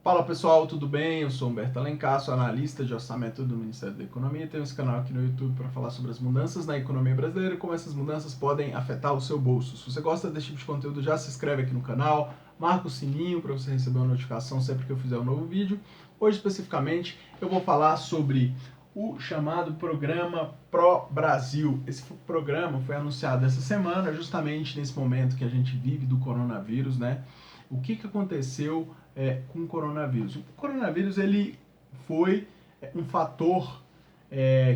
Fala pessoal, tudo bem? Eu sou Humberto Alencar, sou analista de orçamento do Ministério da Economia. Tenho esse canal aqui no YouTube para falar sobre as mudanças na economia brasileira e como essas mudanças podem afetar o seu bolso. Se você gosta desse tipo de conteúdo, já se inscreve aqui no canal, marca o sininho para você receber uma notificação sempre que eu fizer um novo vídeo. Hoje, especificamente, eu vou falar sobre o chamado Programa Pro Brasil. Esse programa foi anunciado essa semana, justamente nesse momento que a gente vive do coronavírus, né? O que aconteceu com o coronavírus? O coronavírus ele foi um fator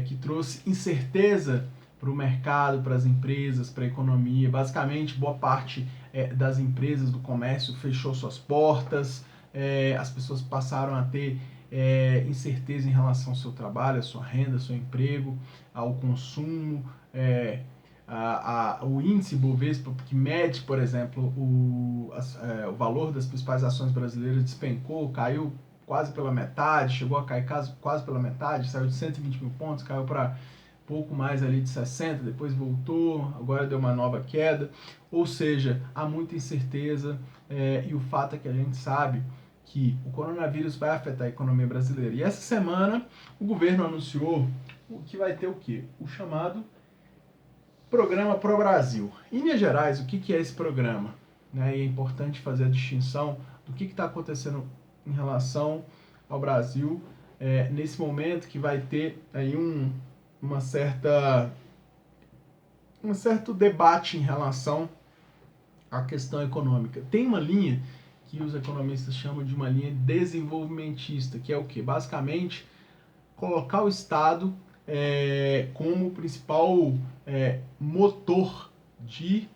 que trouxe incerteza para o mercado, para as empresas, para a economia. Basicamente, boa parte das empresas do comércio fechou suas portas, as pessoas passaram a ter incerteza em relação ao seu trabalho, à sua renda, ao seu emprego, ao consumo, o índice Bovespa, que mede, por exemplo, o valor das principais ações brasileiras, despencou, caiu quase pela metade, chegou a cair quase pela metade, saiu de 120 mil pontos, caiu para pouco mais ali de 60, depois voltou, agora deu uma nova queda. Ou seja, há muita incerteza e o fato é que a gente sabe que o coronavírus vai afetar a economia brasileira. E essa semana o governo anunciou que vai ter o quê? O chamado Programa Pro Brasil. Em linhas gerais, o que é esse programa? Né? E é importante fazer a distinção do que está acontecendo em relação ao Brasil nesse momento que vai ter aí um certo debate em relação à questão econômica. Tem uma linha que os economistas chamam de uma linha desenvolvimentista, que é o que? Basicamente, colocar o Estado como principal motor de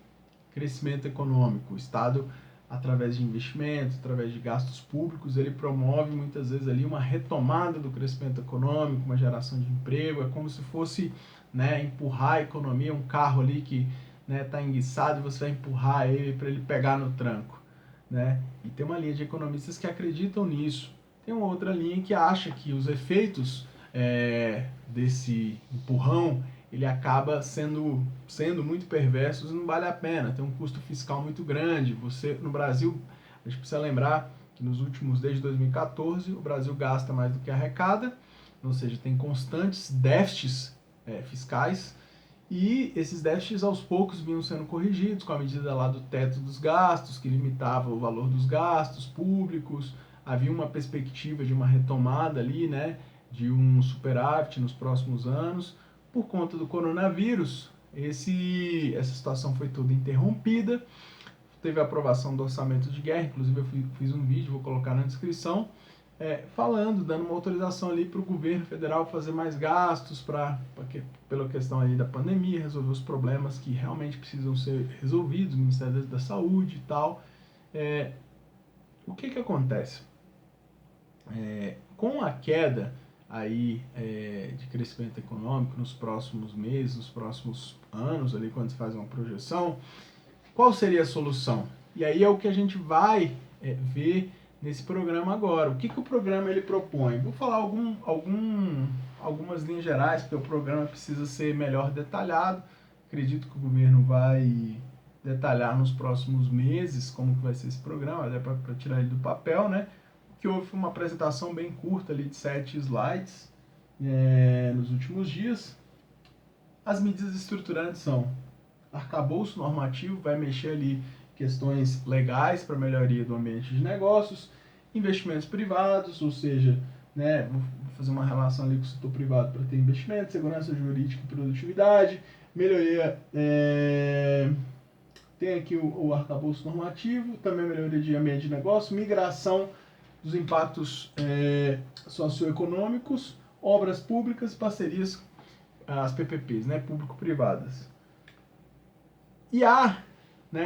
crescimento econômico. O Estado, através de investimentos, através de gastos públicos, ele promove muitas vezes ali uma retomada do crescimento econômico, uma geração de emprego. É como se fosse empurrar a economia, um carro ali que está enguiçado e você vai empurrar ele para ele pegar no tranco. Né? E tem uma linha de economistas que acreditam nisso. Tem uma outra linha que acha que os efeitos desse empurrão ele acaba sendo muito perverso e não vale a pena, tem um custo fiscal muito grande. Você, no Brasil, a gente precisa lembrar que desde 2014, o Brasil gasta mais do que arrecada, ou seja, tem constantes déficits fiscais, e esses déficits aos poucos vinham sendo corrigidos com a medida lá do teto dos gastos, que limitava o valor dos gastos públicos. Havia uma perspectiva de uma retomada ali, né, de um superávit nos próximos anos. Por conta do coronavírus, essa situação foi toda interrompida. Teve a aprovação do orçamento de guerra, inclusive eu fiz um vídeo, vou colocar na descrição, dando uma autorização ali para o governo federal fazer mais gastos pela questão aí da pandemia, resolver os problemas que realmente precisam ser resolvidos, o Ministério da Saúde e tal. O que acontece? Com a queda aí de crescimento econômico nos próximos meses, nos próximos anos, ali quando se faz uma projeção, qual seria a solução? E aí é o que a gente vai ver nesse programa agora. O que o programa ele propõe? Vou falar algumas linhas gerais, porque o programa precisa ser melhor detalhado. Acredito que o governo vai detalhar nos próximos meses como que vai ser esse programa, até para tirar ele do papel, né? Que houve uma apresentação bem curta ali de 7 slides nos últimos dias. As medidas estruturantes são arcabouço normativo, vai mexer ali questões legais para melhoria do ambiente de negócios, investimentos privados, ou seja, vou fazer uma relação ali com o setor privado para ter investimento, segurança jurídica e produtividade, melhoria, tem aqui o arcabouço normativo, também melhoria de ambiente de negócio, migração dos impactos socioeconômicos, obras públicas, parcerias, as PPPs, público-privadas. E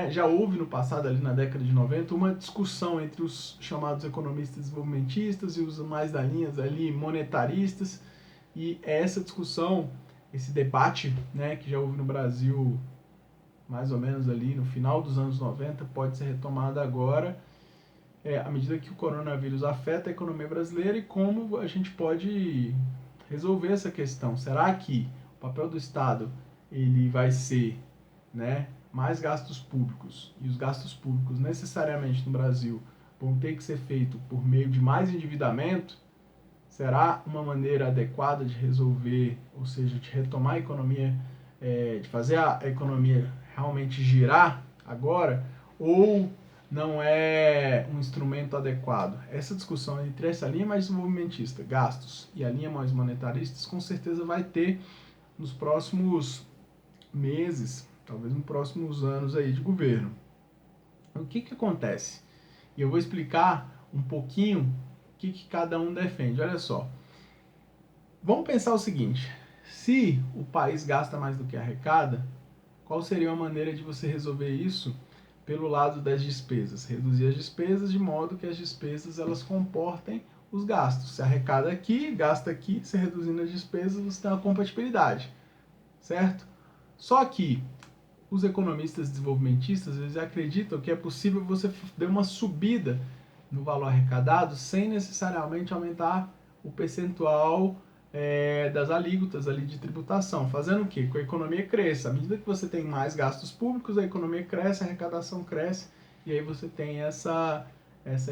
já houve no passado, ali na década de 90, uma discussão entre os chamados economistas desenvolvimentistas e os mais da linha ali monetaristas, e essa discussão, esse debate que já houve no Brasil mais ou menos ali no final dos anos 90, pode ser retomada agora, à medida que o coronavírus afeta a economia brasileira e como a gente pode resolver essa questão. Será que o papel do Estado ele vai ser mais gastos públicos, e os gastos públicos necessariamente no Brasil vão ter que ser feitos por meio de mais endividamento, será uma maneira adequada de resolver, ou seja, de retomar a economia, de fazer a economia realmente girar agora, ou não é um instrumento adequado? Essa discussão entre essa linha mais desenvolvimentista, gastos, e a linha mais monetarista, com certeza vai ter nos próximos meses, talvez nos próximos anos aí de governo. O que acontece? E eu vou explicar um pouquinho o que cada um defende. Olha só, vamos pensar o seguinte: se o país gasta mais do que arrecada, qual seria a maneira de você resolver isso pelo lado das despesas? Reduzir as despesas de modo que as despesas elas comportem os gastos. Se arrecada aqui, gasta aqui, se reduzindo as despesas, você tem uma compatibilidade, certo? Só que os economistas desenvolvimentistas eles acreditam que é possível você dar uma subida no valor arrecadado sem necessariamente aumentar o percentual das alíquotas ali de tributação, fazendo o quê? Que a economia cresça. À medida que você tem mais gastos públicos, a economia cresce, a arrecadação cresce, e aí você tem essa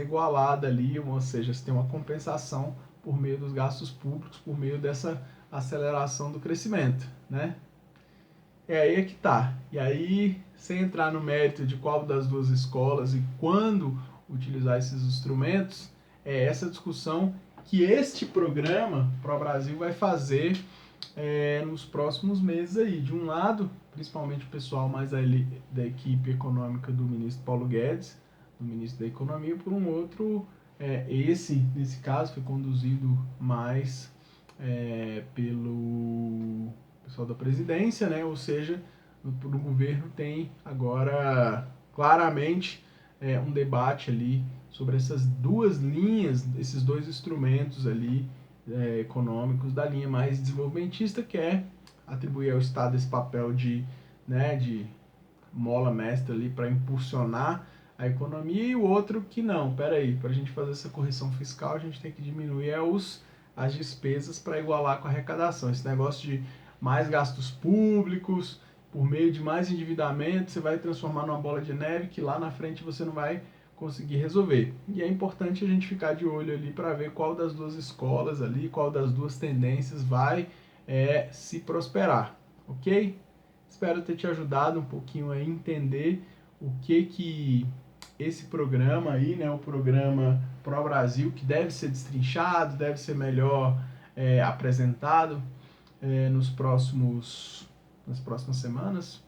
igualada ali, ou seja, você tem uma compensação por meio dos gastos públicos, por meio dessa aceleração do crescimento, né? É aí que tá. E aí, sem entrar no mérito de qual das duas escolas e quando utilizar esses instrumentos, é essa discussão que este programa Pro Brasil vai fazer nos próximos meses aí. De um lado, principalmente o pessoal mais da equipe econômica do ministro Paulo Guedes, do ministro da Economia, por um outro, nesse caso, foi conduzido mais pelo pessoal da presidência, né? Ou seja, no governo tem agora claramente um debate ali sobre essas duas linhas, esses dois instrumentos ali econômicos da linha mais desenvolvimentista, que é atribuir ao Estado esse papel de mola mestra ali para impulsionar a economia, e o outro que não, peraí, para a gente fazer essa correção fiscal a gente tem que diminuir as despesas para igualar com a arrecadação. Esse negócio de mais gastos públicos, por meio de mais endividamento, você vai transformar numa bola de neve que lá na frente você não vai conseguir resolver. E é importante a gente ficar de olho ali para ver qual das duas escolas ali, qual das duas tendências vai se prosperar, ok? Espero ter te ajudado um pouquinho a entender o que esse programa aí, né, o programa Pro Brasil, que deve ser destrinchado, deve ser melhor apresentado nas próximas semanas,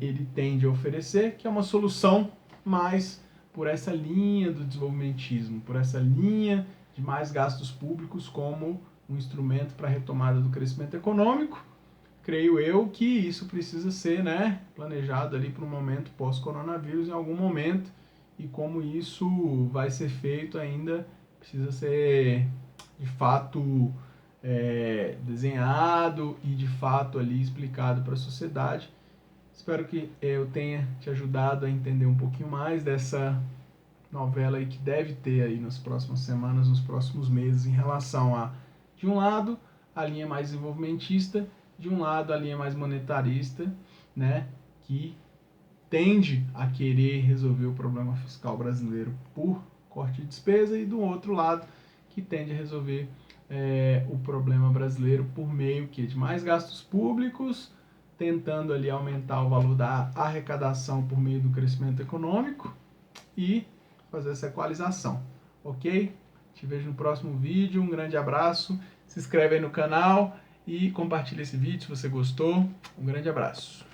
ele tende a oferecer, que é uma solução mais por essa linha do desenvolvimentismo, por essa linha de mais gastos públicos como um instrumento para a retomada do crescimento econômico. Creio eu que isso precisa ser planejado ali para um momento pós-coronavírus em algum momento, e como isso vai ser feito ainda precisa ser de fato desenhado e de fato ali explicado para a sociedade. Espero que eu tenha te ajudado a entender um pouquinho mais dessa novela aí que deve ter aí nas próximas semanas, nos próximos meses, em relação a, de um lado, a linha mais desenvolvimentista, de um lado, a linha mais monetarista, né, que tende a querer resolver o problema fiscal brasileiro por corte de despesa, e do outro lado, que tende a resolver o problema brasileiro por meio de mais gastos públicos, tentando ali aumentar o valor da arrecadação por meio do crescimento econômico e fazer essa equalização, ok? Te vejo no próximo vídeo, um grande abraço, se inscreve aí no canal e compartilha esse vídeo se você gostou, um grande abraço.